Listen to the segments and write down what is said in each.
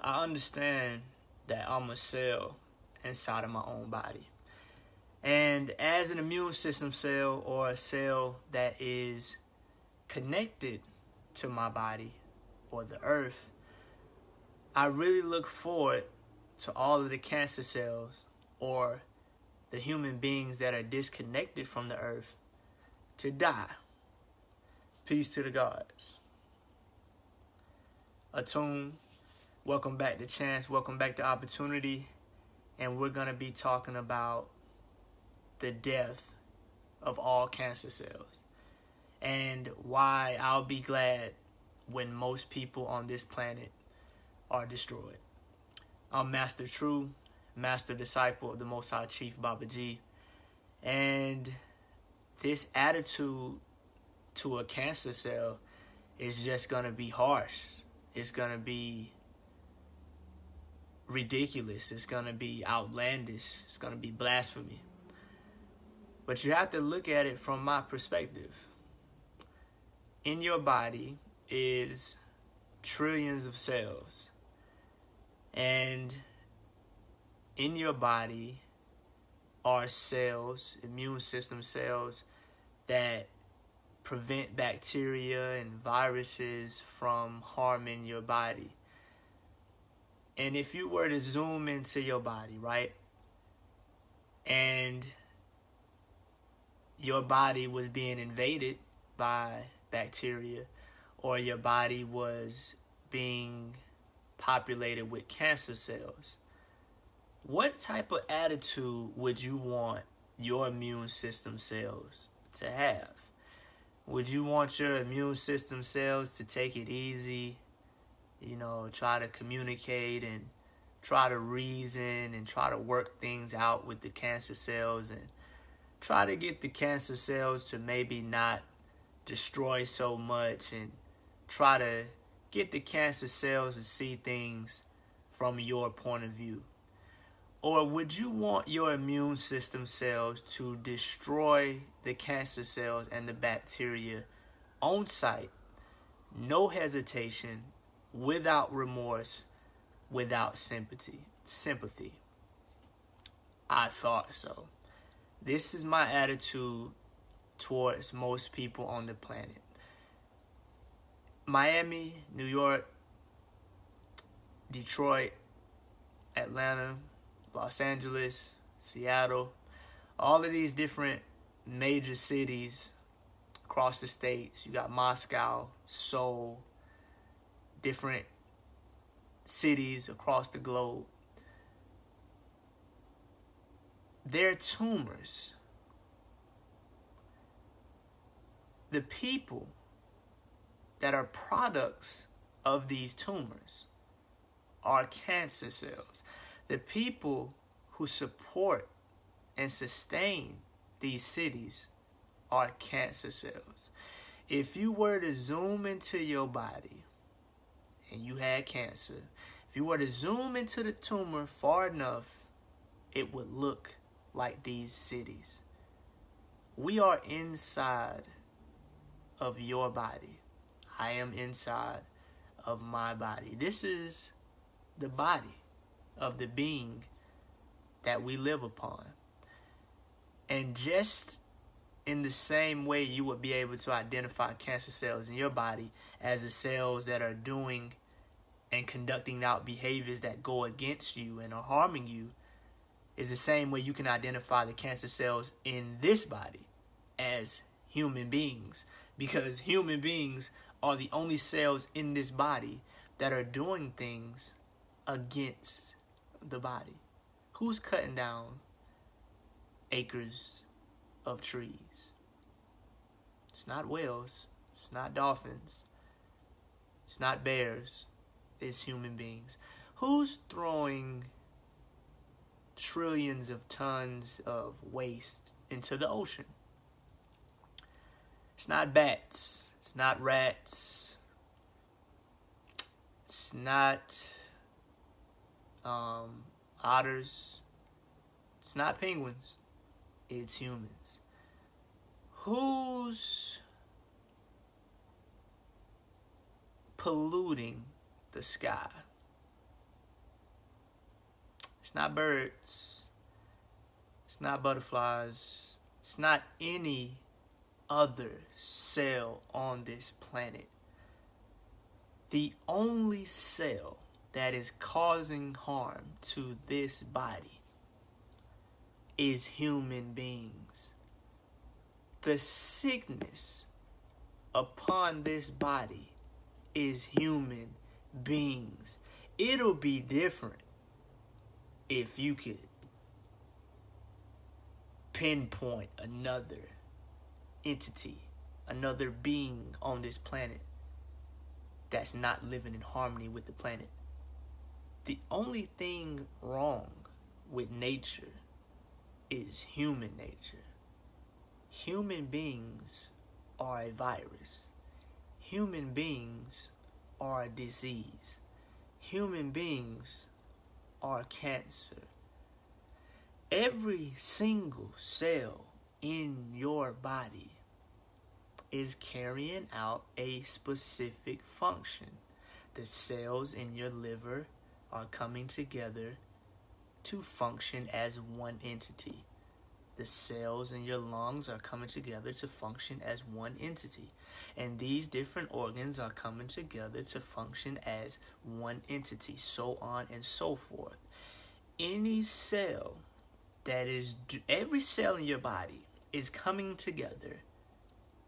I understand that I'm a cell inside of my own body. And as an immune system cell, or a cell that is connected to my body or the earth, I really look forward to all of the cancer cells or the human beings that are disconnected from the earth to die. Peace to the gods. Attune, welcome back to Chance, welcome back to Opportunity, and we're going to be talking about the death of all cancer cells and why I'll be glad when most people on this planet are destroyed. I'm Master Tru, Master Disciple of the Most High Chief Baba G, and this attitude to a cancer cell is just going to be harsh. It's going to be ridiculous. It's going to be outlandish. It's going to be blasphemy. But you have to look at it from my perspective. In your body is trillions of cells. And in your body are cells, immune system cells, that prevent bacteria and viruses from harming your body. And if you were to zoom into your body, right, and your body was being invaded by bacteria, or your body was being populated with cancer cells, what type of attitude would you want your immune system cells to have? Would you want your immune system cells to take it easy, try to communicate and try to reason and try to work things out with the cancer cells and try to get the cancer cells to maybe not destroy so much and try to get the cancer cells to see things from your point of view? Or would you want your immune system cells to destroy the cancer cells and the bacteria on sight, no hesitation, without remorse, without sympathy? I thought so. This is my attitude towards most people on the planet. Miami, New York, Detroit, Atlanta, Los Angeles, Seattle, all of these different major cities across the states. You got Moscow, Seoul, different cities across the globe. They're tumors. The people that are products of these tumors are cancer cells. The people who support and sustain these cities are cancer cells. If you were to zoom into your body and you had cancer, if you were to zoom into the tumor far enough, it would look like these cities. We are inside of your body. I am inside of my body. This is the body of the being that we live upon. And just in the same way you would be able to identify cancer cells in your body as the cells that are doing and conducting out behaviors that go against you and are harming you, is the same way you can identify the cancer cells in this body as human beings, because human beings are the only cells in this body that are doing things against the body. Who's cutting down acres of trees? It's not whales, it's not dolphins, it's not bears, it's human beings. Who's throwing trillions of tons of waste into the ocean? It's not bats, it's not rats, it's not otters, it's not penguins, it's humans. Who's polluting the sky? It's not birds. It's not butterflies. It's not any other cell on this planet. The only cell that is causing harm to this body is human beings. The sickness upon this body is human beings. It'll be different if you could pinpoint another entity, another being on this planet that's not living in harmony with the planet. The only thing wrong with nature is human nature. Human beings are a virus. Human beings are a disease. Human beings are cancer. Every single cell in your body is carrying out a specific function. The cells in your liver are coming together to function as one entity. The cells in your lungs are coming together to function as one entity. And these different organs are coming together to function as one entity, so on and so forth. Any cell every cell in your body is coming together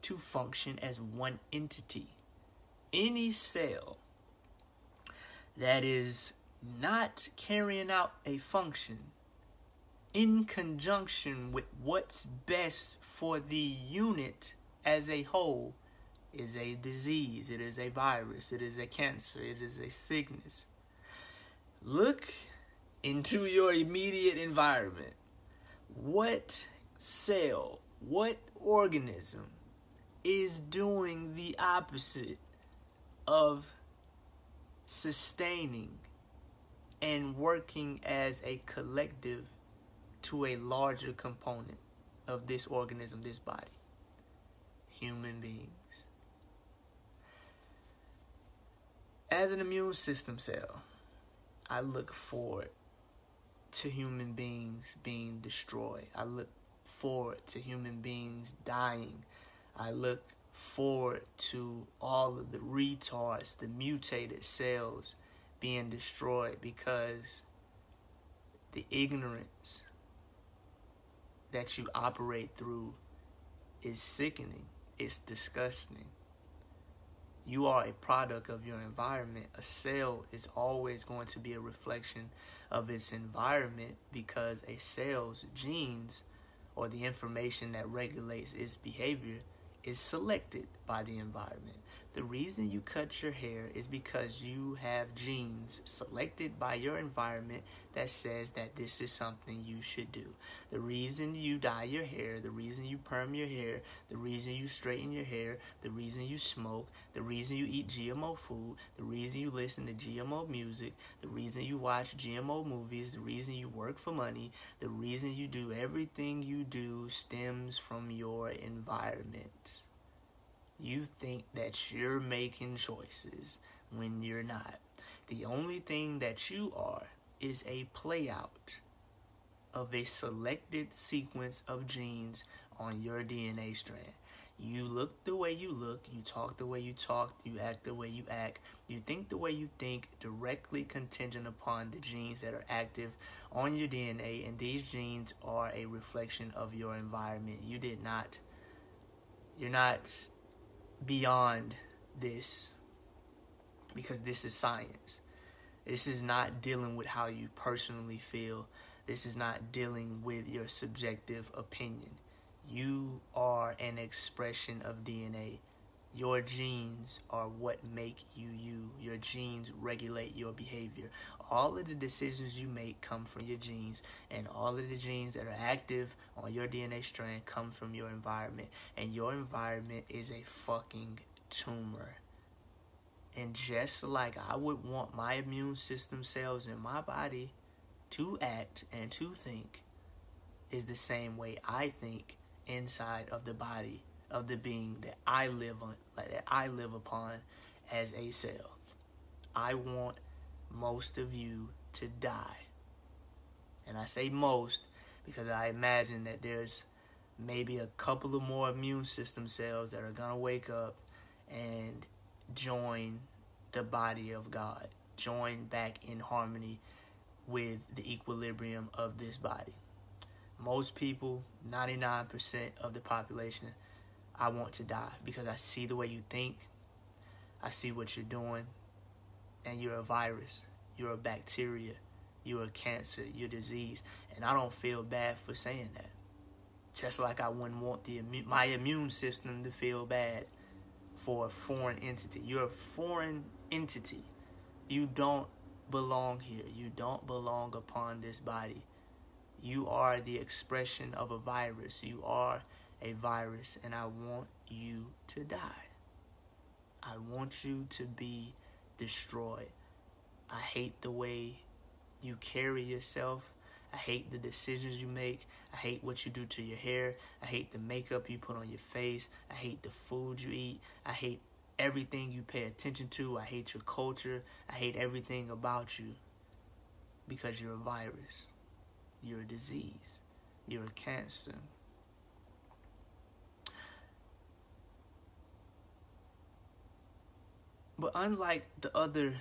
to function as one entity. Any cell that is not carrying out a function in conjunction with what's best for the unit as a whole is a disease, it is a virus, it is a cancer, it is a sickness. Look into your immediate environment. What cell, what organism is doing the opposite of sustaining and working as a collective to a larger component of this organism, this body? Human beings. As an immune system cell, I look forward to human beings being destroyed. I look forward to human beings dying. I look forward to all of the retards, the mutated cells being destroyed, because the ignorance that you operate through is sickening. It's disgusting. You are a product of your environment. A cell is always going to be a reflection of its environment, because a cell's genes, or the information that regulates its behavior, is selected by the environment. The reason you cut your hair is because you have genes selected by your environment that says that this is something you should do. The reason you dye your hair, the reason you perm your hair, the reason you straighten your hair, the reason you smoke, the reason you eat GMO food, the reason you listen to GMO music, the reason you watch GMO movies, the reason you work for money, the reason you do everything you do stems from your environment. You think that you're making choices when you're not. The only thing that you are is a play out of a selected sequence of genes on your DNA strand. You look the way you look, you talk the way you talk, you act the way you act, you think the way you think, directly contingent upon the genes that are active on your DNA, and these genes are a reflection of your environment. You're not beyond this, because this is science. This is not dealing with how you personally feel. This is not dealing with your subjective opinion. You are an expression of DNA. Your genes are what make you you. Your genes regulate your behavior. All of the decisions you make come from your genes, and all of the genes that are active on your DNA strand come from your environment. And your environment is a fucking tumor. And just like I would want my immune system cells in my body to act and to think, is the same way I think inside of the body of the being that I live on, like that I live upon as a cell. I want most of you to die And I say most because I imagine that there's maybe a couple of more immune system cells that are going to wake up and join the body of God, join back in harmony with the equilibrium of this body. Most people, 99% of the population, I want to die because I see the way you think, I see what you're doing, and you're a virus, you're a bacteria, you're a cancer, you're a disease, and I don't feel bad for saying that. Just like I wouldn't want my immune system to feel bad for a foreign entity. You're a foreign entity. You don't belong here. You don't belong upon this body. You are the expression of a virus. You are a virus, and I want you to die. I want you to be destroyed. I hate the way you carry yourself. I hate the decisions you make. I hate what you do to your hair. I hate the makeup you put on your face. I hate the food you eat. I hate everything you pay attention to. I hate your culture. I hate everything about you because you're a virus. You're a disease. You're a cancer. But unlike the other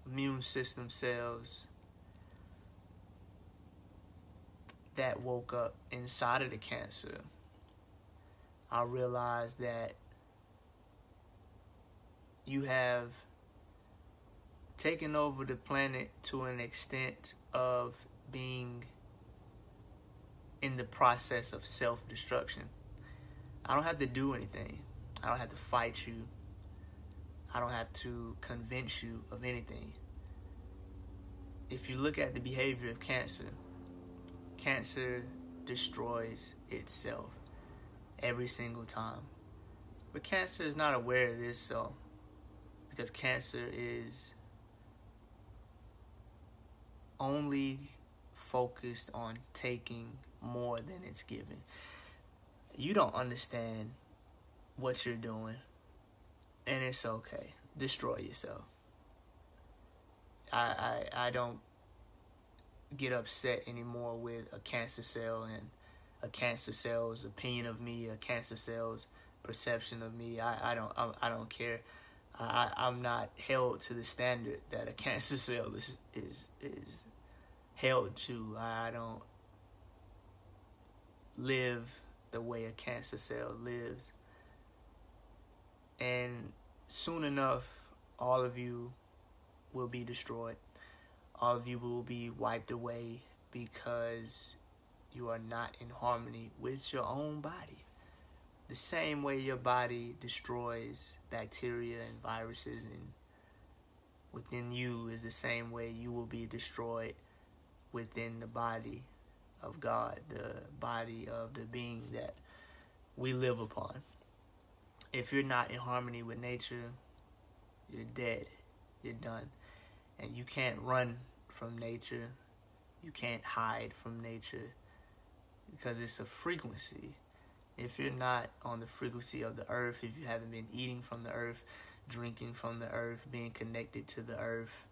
immune system cells that woke up inside of the cancer, I realized that you have taken over the planet to an extent of being in the process of self-destruction. I don't have to do anything. I don't have to fight you. I don't have to convince you of anything. If you look at the behavior of cancer, cancer destroys itself every single time. But cancer is not aware of this, so because cancer is only focused on taking more than it's given. You don't understand what you're doing, and it's okay. Destroy yourself. I don't get upset anymore with a cancer cell and a cancer cell's opinion of me, a cancer cell's perception of me. I don't care. I'm not held to the standard that a cancer cell is held to. I don't live the way a cancer cell lives. And soon enough, all of you will be destroyed. All of you will be wiped away because you are not in harmony with your own body. The same way your body destroys bacteria and viruses and within you is the same way you will be destroyed within the body of God, the body of the being that we live upon. If you're not in harmony with nature, you're dead. You're done. And you can't run from nature. You can't hide from nature because it's a frequency. If you're not on the frequency of the earth, if you haven't been eating from the earth, drinking from the earth, being connected to the earth,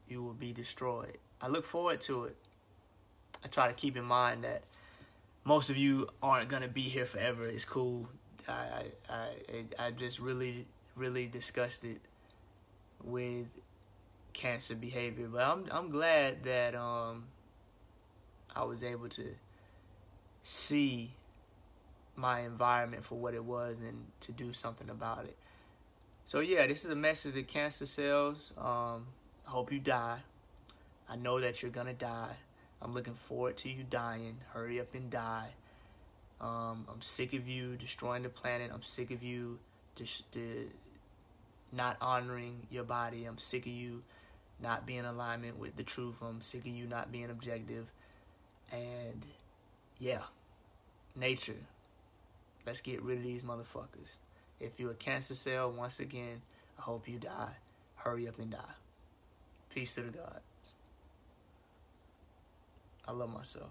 you will be destroyed. I look forward to it. I try to keep in mind that most of you aren't going to be here forever. It's cool. I just really disgusted with cancer behavior, but I'm glad that I was able to see my environment for what it was and to do something about it. So yeah, this is a message to cancer cells. I hope you die. I know that you're gonna die. I'm looking forward to you dying. Hurry up and die. I'm sick of you destroying the planet. I'm sick of you not honoring your body. I'm sick of you not being in alignment with the truth. I'm sick of you not being objective. And yeah, nature. Let's get rid of these motherfuckers. If you're a cancer cell, once again, I hope you die. Hurry up and die. Peace to the gods. I love myself.